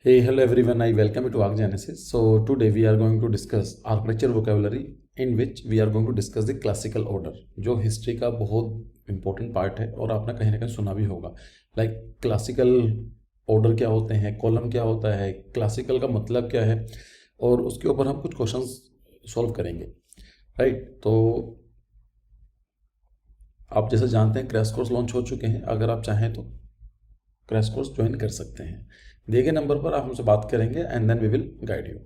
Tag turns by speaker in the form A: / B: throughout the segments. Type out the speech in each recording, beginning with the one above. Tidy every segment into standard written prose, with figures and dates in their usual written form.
A: Hey, hello everyone. I welcome you to ArcGenesis. So today we are going to discuss architecture vocabulary in which we are going to discuss the classical order, जो history का बहुत important part है और आपने कहीं ना कहीं सुना भी होगा. लाइक क्लासिकल ऑर्डर क्या होते हैं, कॉलम क्या होता है, क्लासिकल का मतलब क्या है, और उसके ऊपर हम कुछ क्वेश्चंस सॉल्व करेंगे. राइट. तो आप जैसे जानते हैं क्रैश कोर्स लॉन्च हो चुके हैं. अगर आप चाहें तो क्रैश कोर्स ज्वाइन कर सकते हैं. दिए गए नंबर पर आप हमसे बात करेंगे and then we will guide you.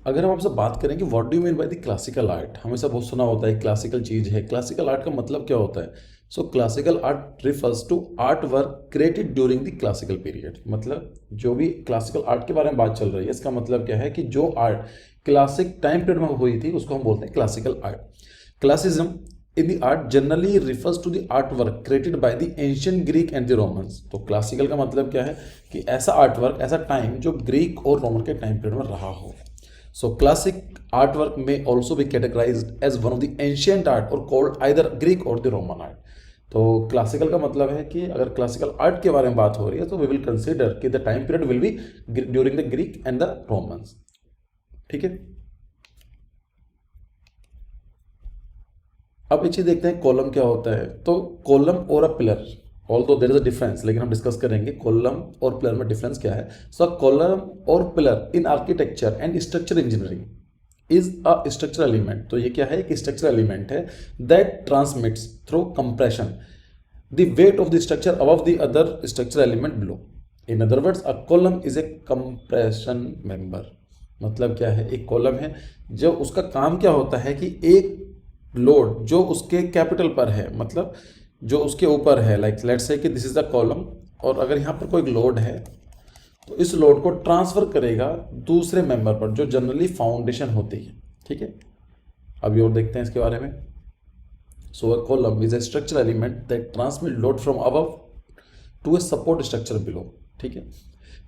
A: अगर हम आपसे बात करें कि what do mean by the classical art, हमेशा बहुत सुना होता है क्लासिकल चीज़ है. क्लासिकल आर्ट का मतलब क्या होता है? So classical art refers to art work created during the classical period. मतलब जो भी क्लासिकल आर्ट के बारे में बात चल रही है, इसका मतलब क्या है कि जो आर्ट क्लासिक टाइम पीरियड में हुई थी उसको हम बोलते हैं classical art. Classicism in the art generally refers to the artwork created by the ancient Greek and the Romans. तो क्लासिकल का मतलब क्या है कि ऐसा आर्टवर्क, ऐसा टाइम जो ग्रीक और रोमन के टाइम पीरियड में रहा हो. सो क्लासिक आर्टवर्क में also be categorised as one of the ancient art और कॉल्ड आइदर ग्रीक और द रोमन आर्ट. तो क्लासिकल का मतलब है कि अगर क्लासिकल आर्ट के बारे में बात हो रही है तो वी विल कंसिडर कि the time period will be during the Greek and the Romans. ठीक है. अब एक चीज देखते हैं कॉलम क्या होता है. तो कॉलम और a pillar, although there is a difference, लेकिन हम डिस्कस करेंगे कॉलम और पिलर में डिफरेंस क्या है. सो कॉलम और pillar in architecture and structure engineering is a structural element. तो ये क्या है? एक स्ट्रक्चरल एलिमेंट है that transmits through compression the weight of the structure above the other structural element below. In other words a column is A compression member. मतलब क्या है? एक कॉलम है जो उसका काम क्या होता है कि एक लोड जो उसके कैपिटल पर है, मतलब जो उसके ऊपर है, लाइक लेट्स से कि दिस इज द कॉलम, और अगर यहाँ पर कोई लोड है तो इस लोड को ट्रांसफर करेगा दूसरे मेंबर पर जो जनरली फाउंडेशन होती है. ठीक है. अभी और देखते हैं इसके बारे में. So a column is a structural element that transmit load from above to a support structure below. ठीक है.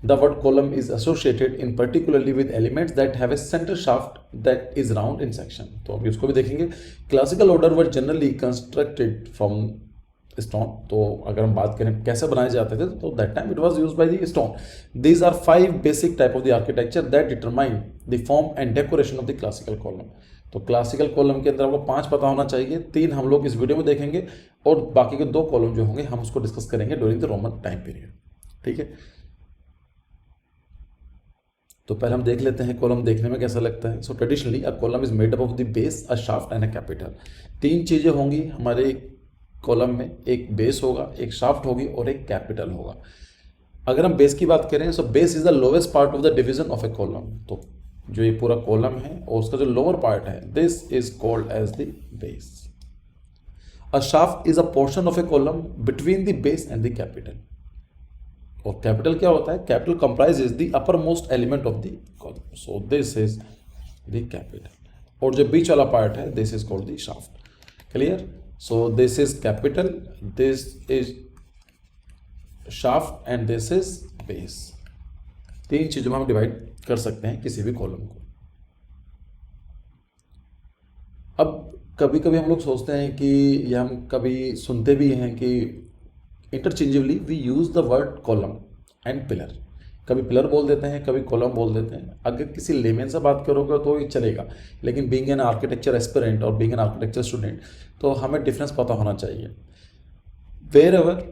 A: The word column is associated in particularly with elements that have a center shaft that is round in section. तो अभी उसको भी देखेंगे. Classical order were generally constructed from stone. तो अगर हम बात करें कैसे बनाए जाते थे तो that time it was used by the stone. These are 5 basic type of the architecture that determine the form and decoration of the classical column. तो क्लासिकल कॉलम के अंदर आपको 5 पता होना चाहिए. 3 हम लोग इस वीडियो में देखेंगे और बाकी के 2 कॉलम जो होंगे हम उसको डिस्कस करेंगे during the Roman time period. ठीक है. तो पहले हम देख लेते हैं कॉलम देखने में कैसा लगता है. So traditionally a column is made up of the base, a shaft and a capital. 3 चीज़ें होंगी हमारे कॉलम में. एक बेस होगा, एक शाफ्ट होगी और एक कैपिटल होगा. अगर हम बेस की बात करें so base is the lowest part of the division of a column. तो जो ये पूरा कॉलम है और उसका जो लोअर पार्ट है this is called as the base. A shaft is a portion of a column between the base and the capital. और कैपिटल क्या होता है? Capital comprises the upper most element of the column. So this is the capital. और जो बीच वाला part है this is called the shaft. Clear. So this is capital, this is shaft and this is base. 3 चीजों में हम divide कर सकते हैं किसी भी कॉलम को. अब कभी कभी हम लोग सोचते हैं कि या हम कभी सुनते भी हैं कि interchangeably we use the word column and pillar. कभी पिलर बोल देते हैं, कभी कॉलम बोल देते हैं. अगर किसी लेमन से बात करोगे तो ये चलेगा, लेकिन बीइंग एन आर्किटेक्चर एस्पिरेंट और बीइंग एन आर्किटेक्चर स्टूडेंट तो हमें डिफरेंस पता होना चाहिए. Wherever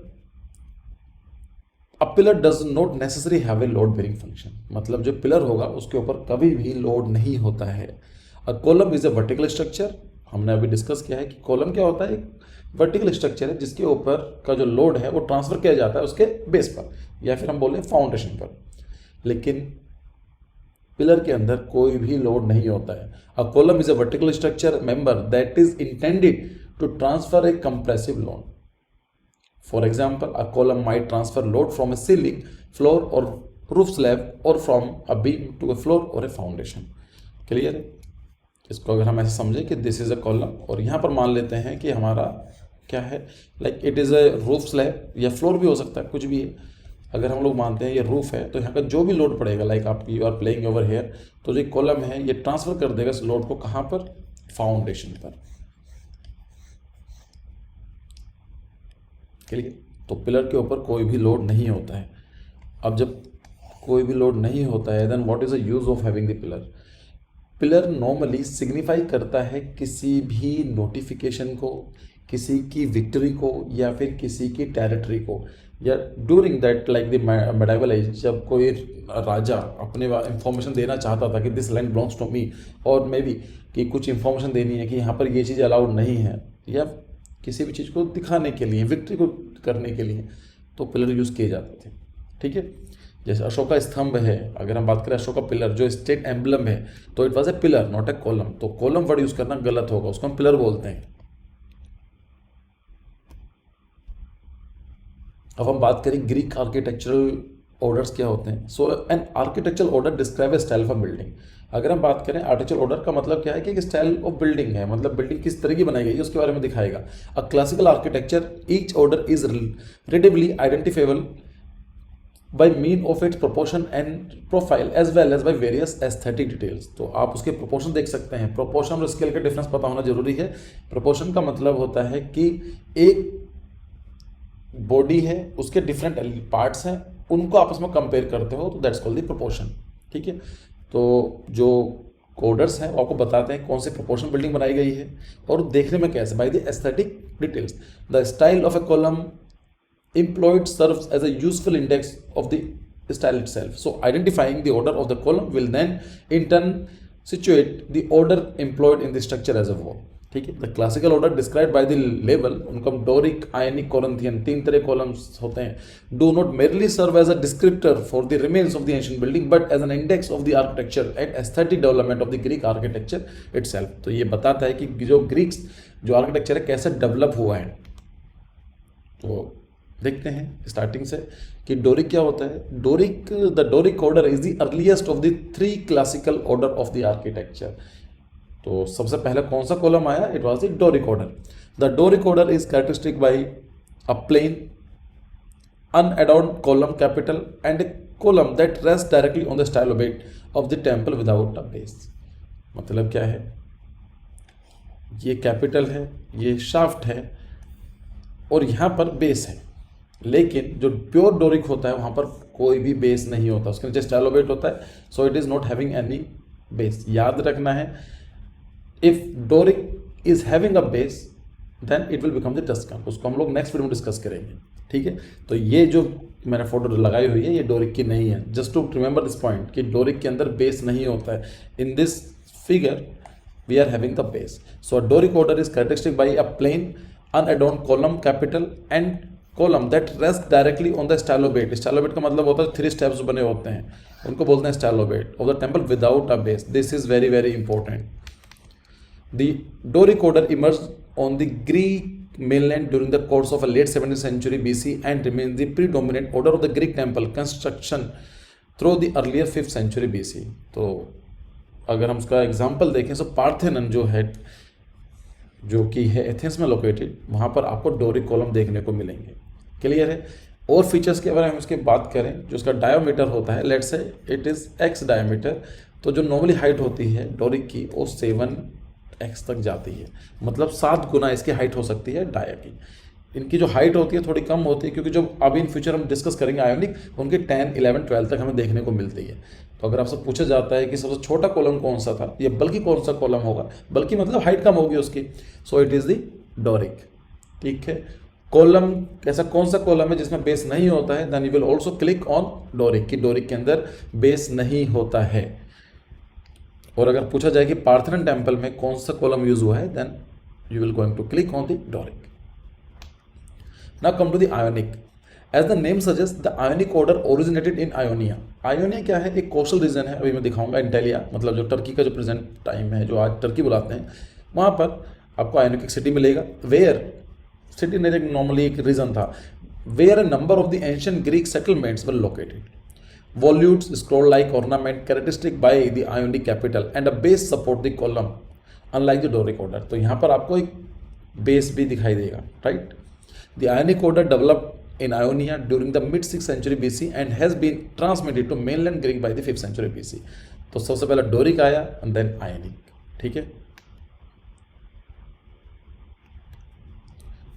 A: a pillar does not necessary have a load bearing function. मतलब जो पिलर होगा उसके ऊपर कभी भी लोड नहीं होता है. A column is A vertical structure. हमने अभी डिस्कस किया है कि कॉलम क्या होता है? एक वर्टिकल स्ट्रक्चर है जिसके ऊपर का जो लोड है वो ट्रांसफर किया जाता है उसके बेस पर या फिर हम बोलें फाउंडेशन पर. लेकिन पिलर के अंदर कोई भी लोड नहीं होता है. A column is a vertical structure member that is intended to transfer a compressive load. For example, a column might transfer load from a ceiling, floor or roof slab or from a beam to a floor or a foundation. Clear है. इसको अगर हम ऐसे समझें कि this is a column और यहाँ पर मान लेते हैं कि हमारा क्या है, like it is a roof slab या फ्लोर भी हो सकता है, कुछ भी है. अगर हम लोग मानते हैं ये रूफ है तो यहाँ का जो भी लोड पड़ेगा, लाइक आप you are playing over here, तो जो कॉलम है ये ट्रांसफर कर देगा इस लोड को कहाँ पर? फाउंडेशन पर. क्लियर. तो पिलर के ऊपर कोई भी लोड नहीं होता है. अब जब कोई भी लोड नहीं होता है, then what is the use of having the pillar? Pillar normally signify करता है किसी भी नोटिफिकेशन को, किसी की विक्ट्री को, या फिर किसी की टेरिटरी को, या during that like the medieval age, जब कोई राजा अपने इंफॉर्मेशन देना चाहता था कि this land belongs to me, और मे बी कि कुछ इंफॉर्मेशन देनी है कि यहाँ पर ये चीज़ अलाउड नहीं है, या किसी भी चीज़ को दिखाने के लिए, विक्ट्री को करने के लिए, तो पिलर यूज़ किए जाते थे। ठीक है, जैसे अशोका स्तंभ है, अगर हम बात करें अशोका पिलर जो स्टेट एम्बलम है, तो it was a pillar not a column. तो कॉलम वर्ड यूज करना गलत होगा, उसको हम पिलर बोलते हैं। अब हम बात करें ग्रीक आर्किटेक्चरल ऑर्डर्स क्या होते हैं। So an architectural order describe a style of a building. अगर हम बात करें आर्किटेक्चरल ऑर्डर का मतलब क्या है कि स्टाइल ऑफ बिल्डिंग है, मतलब बिल्डिंग किस तरह की बनाई गई है उसके बारे में दिखाएगा। A classical architecture each order is readily identifiable by mean of its proportion and profile as well as by various aesthetic details। तो आप उसके प्रोपोर्शन देख सकते हैं। प्रोपोर्शन और स्केल का डिफरेंस पता होना जरूरी है। प्रोपोर्शन का मतलब होता है कि एक बॉडी है, उसके डिफरेंट पार्ट्स हैं, उनको आपस में कंपेयर करते हो, तो दैट्स कॉल्ड द प्रोपोर्शन। ठीक है, तो जो कोडर्स हैं वो आपको बताते हैं कौन से प्रोपोर्शन बिल्डिंग बनाई गई है और देखने में कैसे, by the aesthetic details. The style of a column employed serves as a useful index of the style itself। So identifying the order of the column will then in turn situate the order employed in the structure as a whole। ठीक है, the classical order describe by the level, उनको Doric, Ionic, Corinthian, 3 तरह columns होते हैं, do not merely serve as a descriptor for the remains of the ancient building but as an index of the architecture and aesthetic development of the Greek architecture itself. तो ये बताता है कि जो Greeks जो architecture है कैसे develop हुआ है। तो देखते हैं स्टार्टिंग से कि डोरिक क्या होता है। Doric, the Doric order is the earliest of the 3 classical order of the architecture. तो सबसे पहले कौन सा कॉलम आया? It was the Doric order. The Doric order is characteristic by a plain unadorned column capital and a column that rest directly on the stylobate of the temple without a base. मतलब क्या है, ये capital है, ये shaft है और यहाँ पर बेस है, लेकिन जो प्योर डोरिक होता है वहाँ पर कोई भी बेस नहीं होता, उसके नीचे स्टाइलोबेट होता है। So it is not having any base. याद रखना है, if Doric is having a base then it will become the Tuscan. उसको हम लोग नेक्स्ट वीडियो में डिस्कस करेंगे। ठीक है, तो ये जो मैंने फोटो लगाई हुई है ये डोरिक की नहीं है। Just to remember this point कि डोरिक के अंदर बेस नहीं होता है। In this figure we are having the base. So Doric order is characteristic by a plain unadorned column capital and column that rest directly on the stylobate. Stylobate का मतलब होता है 3 स्टेप्स बने होते हैं, उनको बोलते हैं stylobate of the temple without a base. This is very very important. The Doric order emerge on the Greek mainland during the course of a late 17th century BC and remains the predominant order of the Greek temple construction through the earlier 5th century BC। तो अगर हम उसका example देखें तो Parthenon जो है, जो कि है एथेंस में लोकेटेड, वहाँ पर आपको डोरिक कॉलम देखने को मिलेंगे। क्लियर है। और फीचर्स के बारे में उसकी बात करें, जो उसका डायोमीटर होता है, let's say it is x डायोमीटर, तो जो नॉर्मली हाइट होती है डोरिक की वो 7x तक जाती है, मतलब 7 गुना इसकी हाइट हो सकती है डाया की। इनकी जो हाइट होती है थोड़ी कम होती है, क्योंकि जो अभी इन फ्यूचर हम डिस्कस करेंगे आयोनिक, उनकी 10, 11, 12 तक हमें देखने को मिलती है। तो अगर आपसे पूछा जाता है कि सबसे छोटा कॉलम कौन सा था, या बल्कि कौन सा कॉलम होगा, बल्कि मतलब हाइट कम होगी उसकी, सो इट इज़ द डोरिक। ठीक है, कॉलम ऐसा कौन सा कॉलम है जिसमें बेस नहीं होता है, then you will also click on Doric, कि डोरिक के अंदर बेस नहीं होता है। और अगर पूछा जाए कि पार्थेनन टेम्पल में कौन सा कॉलम यूज हुआ है, then you will going to click on the Doric. Now come to the Ionic. As the name suggest the Ionic order originated in Ionia. Ionia क्या है? एक कोस्टल रीजन है, अभी मैं दिखाऊंगा। इंटेलिया मतलब जो टर्की का जो प्रेजेंट टाइम है, जो आज टर्की बुलाते हैं, वहाँ पर आपको आयोनिक एक सिटी मिलेगा। वेयर सिटी ने नॉर्मली एक रीजन था, where a number of the ancient Greek settlements were located. Volutes scroll-like ornament characteristic by the Ionic capital and a base support the column, unlike the Doric order। तो यहाँ पर आपको एक base भी दिखाई देगा, right. The Ionic order developed in Ionia during the mid-6th century BC and has been transmitted to mainland Greek by the 5th century BC। तो सबसे पहले डोरिक आया and then Ionic। ठीक है,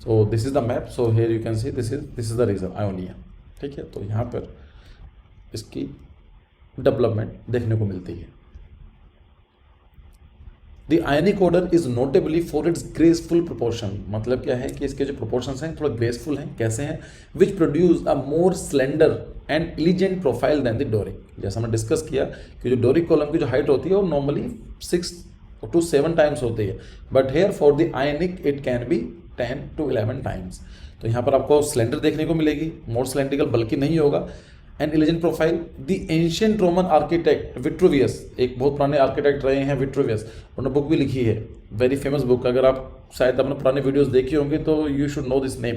A: so this is the map, so here you can see this is the region Ionia। ठीक है, तो यहाँ पर इसकी डेवलपमेंट देखने को मिलती है। The ionic order is notably for its graceful proportion, मतलब क्या है कि इसके जो प्रोपोर्शंस हैं थोड़ा ग्रेसफुल हैं। कैसे हैं? Which produce a more slender and elegant profile than the Doric. जैसा हमने डिस्कस किया कि जो डोरिक कॉलम की जो हाइट होती है वो नॉर्मली 6 to 7 टाइम्स होती है, but here for the ionic it can be 10 to 11 times. तो यहाँ पर आपको स्लेंडर देखने को मिलेगी, मोर सिलेंड्रिकल, बल्कि नहीं होगा। And elegant profile, the ancient Roman architect Vitruvius, एक बहुत पुराने आर्किटेक्ट रहे हैं विट्रूवियस, उन्होंने बुक भी लिखी है, वेरी फेमस बुक। अगर आप शायद अपने पुराने वीडियोस देखे होंगे तो you should know this name.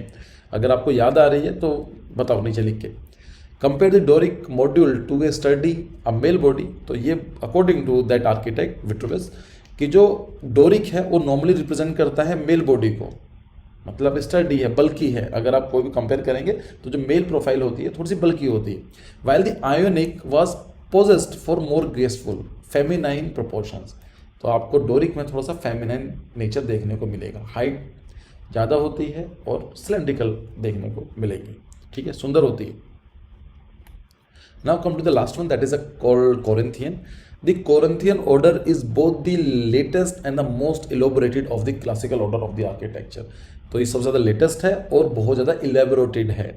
A: अगर आपको याद आ रही है तो बताओ नीचे लिख के। Compare the Doric module to a study a male body, तो ये according to that architect Vitruvius कि जो डोरिक है वो नॉर्मली रिप्रेजेंट करता है मेल बॉडी को, मतलब स्टडी है, बल्कि है। अगर आप कोई भी कंपेयर करेंगे तो जो मेल प्रोफाइल होती है थोड़ी सी बल्कि होती है। While the ionic was possessed for more graceful feminine proportions, तो आपको डोरिक में थोड़ा सा फेमिनाइन नेचर देखने को मिलेगा, हाइट ज़्यादा होती है और सिलेंड्रिकल देखने को मिलेगी, ठीक है, सुंदर होती है। Now come to the last one, that is a called Corinthian. The Corinthian order is both the latest and the most elaborated of the classical order of the architecture. तो ये सबसे ज़्यादा लेटेस्ट है और बहुत ज़्यादा elaborated है।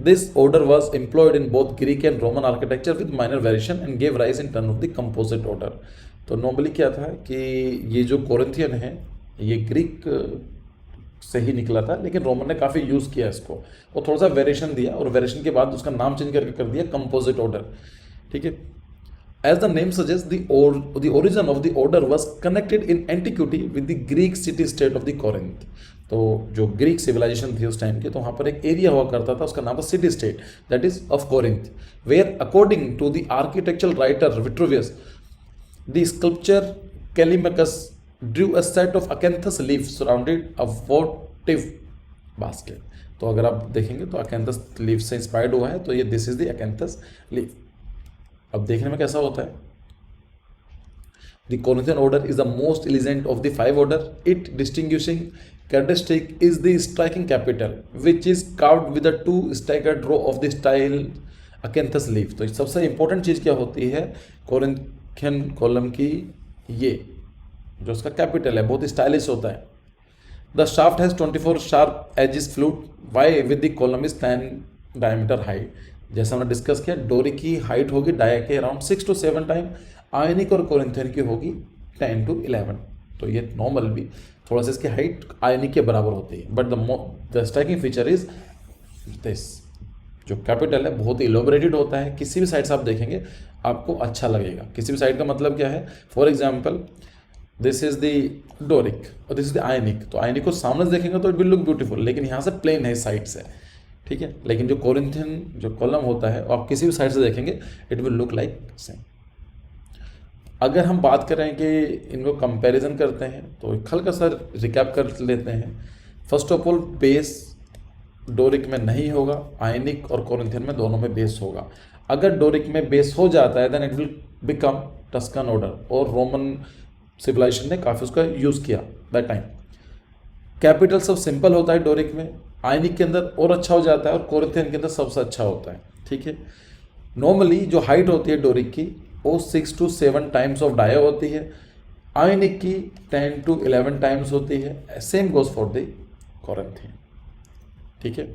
A: This order was employed in both Greek and Roman architecture with minor variation and gave rise in turn of the composite order. तो नॉर्मली क्या था कि ये जो कोरिंथियन है ये ग्रीक से ही निकला था, लेकिन रोमन ने काफ़ी यूज़ किया इसको और थोड़ा सा वेरिएशन दिया, और वेरिएशन के बाद उसका नाम चेंज करके कर दिया कंपोजिट ऑर्डर, ठीक है। As the name suggests, the origin of the order was connected in antiquity with the Greek city-state of the Corinth. तो जो ग्रीक सिविलाइजेशन थी उस टाइम की, तो वहाँ पर एक एरिया हुआ करता था, उसका नाम था city state, that is of Corinth, where according to the architectural writer Vitruvius the sculpture Callimachus drew a set of acanthus leaf surrounded a votive basket. तो अगर आप देखेंगे तो अकेंथस लीफ से इंस्पायर्ड हुआ है, तो ये this is the acanthus leaf. अब देखने में कैसा होता है? The Corinthian order is the most elegant of the 5 order. It distinguishing characteristic is the striking capital which is carved with 2 staggered row of the style acanthus leaf. तो सबसे important चीज़ क्या होती है कोरिंथियन कॉलम की? ये जो उसका capital है बहुत स्टाइलिश होता है। The shaft has 24 sharp edges flute why with the column is 10 diameter height. जैसा हमने डिस्कस किया, डोरी की हाइट होगी डाया के अराउंड 6 to 7 टाइम, आयनिक और कोरिंथियन की होगी 10 to 11। तो ये नॉर्मल भी थोड़ा सा इसकी हाइट आयनिक के बराबर होती है, but the striking feature is this, जो कैपिटल है बहुत ही इलोबरेटेड होता है। किसी भी साइड से आप देखेंगे आपको अच्छा लगेगा। किसी भी साइड का मतलब क्या है? For example this is the Doric और दिस इज द आयनिक, तो आयनिक को सामने से देखेंगे तो इट विल लुक ब्यूटीफुल, लेकिन यहाँ से प्लेन है इस साइड से, ठीक है। लेकिन जो कोरिंथियन जो कॉलम होता है आप किसी भी साइड से देखेंगे it will look like same. अगर हम बात करें कि इनको कंपैरिजन करते हैं तो हल्का सा रिकैप कर लेते हैं। First of all base Doric में नहीं होगा, आयनिक और कोरिंथियन में दोनों में बेस होगा। अगर डोरिक में बेस हो जाता है then it will become Tuscan order, और रोमन सिविलाइजेशन ने काफ़ी उसका यूज़ किया दैट टाइम। कैपिटल सब सिंपल होता है डोरिक में, आयनिक के अंदर और अच्छा हो जाता है और कोरिंथियन के अंदर सबसे अच्छा होता है, ठीक है। नॉर्मली जो हाइट होती है डोरिक की वो 6 to 7 टाइम्स ऑफ डाया होती है, आयनिक की 10 to 11 टाइम्स होती है। Same goes for the Corinthian, ठीक है।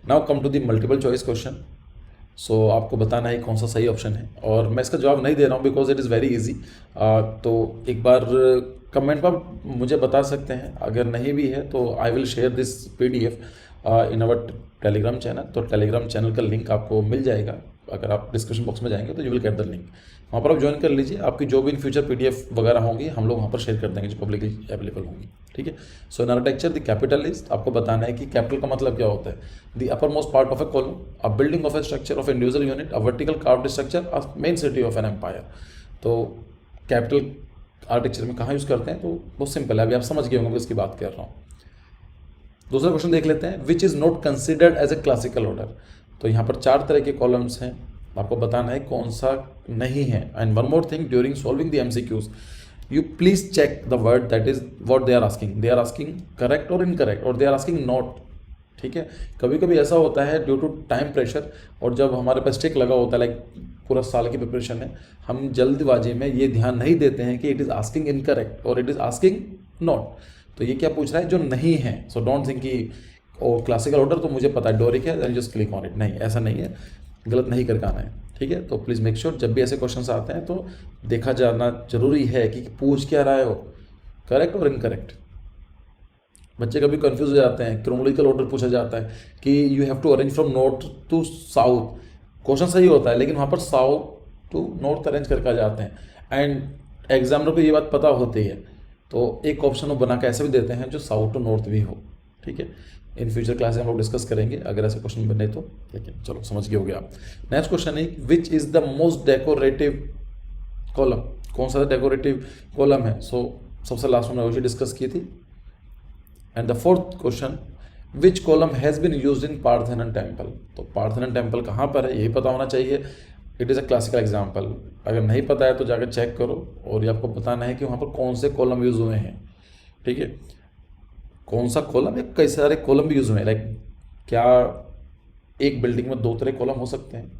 A: Now come to the multiple choice question. So आपको बताना है कौन सा सही ऑप्शन है, और मैं इसका जवाब नहीं दे रहा हूँ because it is very easy. तो एक बार कमेंट पर मुझे बता सकते हैं, अगर नहीं भी है तो I will share this PDF in our Telegram channel. तो टेलीग्राम चैनल का लिंक आपको मिल जाएगा, अगर आप डिस्क्रिप्शन बॉक्स में जाएंगे तो you will get the link, वहाँ पर आप ज्वाइन कर लीजिए। आपकी जो भी इन फ्यूचर PDF वगैरह होंगी हम लोग वहाँ पर शेयर कर देंगे जो पब्लिकली अवेलेबल होंगी, ठीक है। So in architecture the capital is, आपको बताना है कि कैपिटल का मतलब क्या होता है। The upper most part of a column, a building of a structure of individual unit, a vertical carved structure, a main city of an empire. तो कैपिटल आर्किटेक्चर में कहाँ यूज़ करते हैं, तो बहुत सिंपल है, अभी आप समझ गए होंगे इसकी बात कर रहा हूँ। दूसरा क्वेश्चन देख लेते हैं, which is not considered as a classical order. तो यहाँ पर 4 तरह के कॉलम्स हैं, आपको बताना है कौन सा नहीं है। And one more thing, during solving the MCQs you please check the word, that is what they are asking. They are asking correct or incorrect, or they are asking not ठीक है। कभी कभी ऐसा होता है ड्यू टू टाइम प्रेशर, और जब हमारे पास स्टिक लगा होता है लाइक पूरा साल की प्रिपरेशन है, हम जल्दबाजी में ये ध्यान नहीं देते हैं कि इट इज़ आस्किंग इनकरेक्ट और इट इज़ आस्किंग नॉट। तो ये क्या पूछ रहा है जो नहीं है। सो डोंट थिंक कि और क्लासिकल ऑर्डर तो मुझे पता है डोरिक है, then just click on it. नहीं, ऐसा नहीं है, गलत नहीं करके आना है, ठीक है। तो प्लीज़ मेक श्योर जब भी ऐसे क्वेश्चंस आते हैं तो देखा जाना जरूरी है कि पूछ क्या रहा है वो, करेक्ट और इनकरेक्ट। बच्चे कभी कंफ्यूज हो जाते हैं, क्रोनोलॉजिकल ऑर्डर पूछा जाता है कि you have to arrange from north to south. Question सही होता है लेकिन वहाँ पर साउथ टू नॉर्थ अरेंज करके आ जाते हैं, एंड एग्जामिनर को ये बात पता होती है, तो एक ऑप्शन वो बना के ऐसे भी देते हैं जो साउथ टू नॉर्थ भी हो, ठीक है। इन फ्यूचर क्लास हम लोग डिस्कस करेंगे अगर ऐसे क्वेश्चन बने तो, लेकिन चलो समझ गए हो गया आप। नेक्स्ट क्वेश्चन है which is the most decorative column, कौन सा डेकोरेटिव कॉलम है। सो सबसे लास्ट में वही डिस्कस की थी। And the fourth question which column has been used in Parthenon temple. तो पार्थेनन टेम्पल कहाँ पर है यही पता होना चाहिए। It is a classical example, अगर नहीं पता है तो जाकर चेक करो, और ये आपको बताना है कि वहाँ पर कौन से कॉलम यूज़ हुए हैं, ठीक है। कौन सा कॉलम है, कई सारे कॉलम भी यूज़ हुए हैं। लाइक क्या एक बिल्डिंग में 2 तरह कॉलम हो सकते हैं?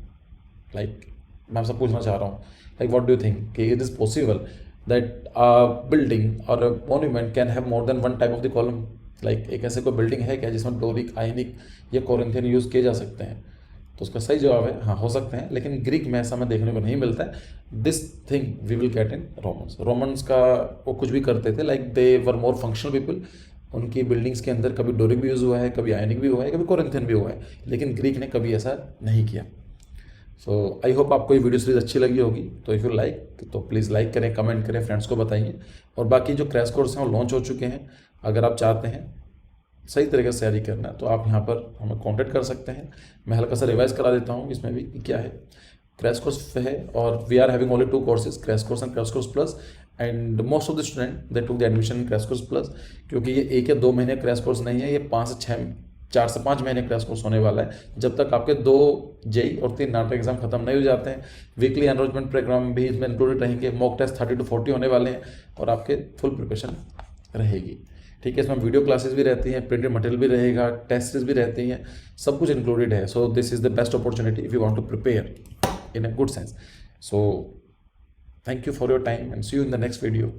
A: लाइक मैं आपसे पूछना चाह रहा हूँ, like what do you think कि it is possible that a building और a monument can have more than one type of the column. Like एक ऐसे कोई बिल्डिंग है क्या जिसमें डोरिक, आयनिक या कोरिंथियन यूज़ किए जा सकते हैं? तो उसका सही जवाब है हाँ, हो सकते हैं, लेकिन ग्रीक में ऐसा हमें देखने को नहीं मिलता है। This thing we will get in Romans. Romans का वो कुछ भी करते थे, like they were more functional people. उनकी बिल्डिंग्स के अंदर कभी डोरिक भी यूज़ हुआ है, कभी आयनिक भी हुआ है, कभी कोरिंथियन भी हुआ है, लेकिन ग्रीक ने कभी ऐसा नहीं किया। सो आई होप आपको ये वीडियो सीरीज अच्छी लगी होगी। तो इफ़ यू लाइक तो प्लीज़ लाइक करें, कमेंट करें, फ्रेंड्स को बताइए। और बाकी जो क्रैश कोर्स हैं वो लॉन्च हो चुके हैं, अगर आप चाहते हैं सही तरीके से तैयारी करना है तो आप यहाँ पर हमें कांटेक्ट कर सकते हैं। मैं हल्का सा रिवाइज करा देता हूँ इसमें भी कि क्या है। क्रैश कोर्स है और we are having only 2 courses, crash course and crash course plus, and most of the student they took the admission in crash course plus, क्योंकि ये 1 या 2 महीने क्रैश कोर्स नहीं है, ये 4 से 5 महीने क्रैश कोर्स होने वाला है, जब तक आपके 2 जेई और 3 नाटक एग्जाम खत्म नहीं हो जाते हैं। वीकली एनरोलमेंट प्रोग्राम भी इसमें इंक्लूडेड रहेंगे, मॉक टेस्ट 30 to 40 होने वाले हैं, और आपके फुल प्रिपरेशन रहेगी, ठीक है। इसमें वीडियो क्लासेस भी रहती हैं, प्रिंटेड मटेरियल भी रहेगा, टेस्ट भी रहती हैं, सब कुछ इंक्लूडेड है। So this is the best opportunity if you want to prepare in a good sense. So thank you for your time and see you in the next video.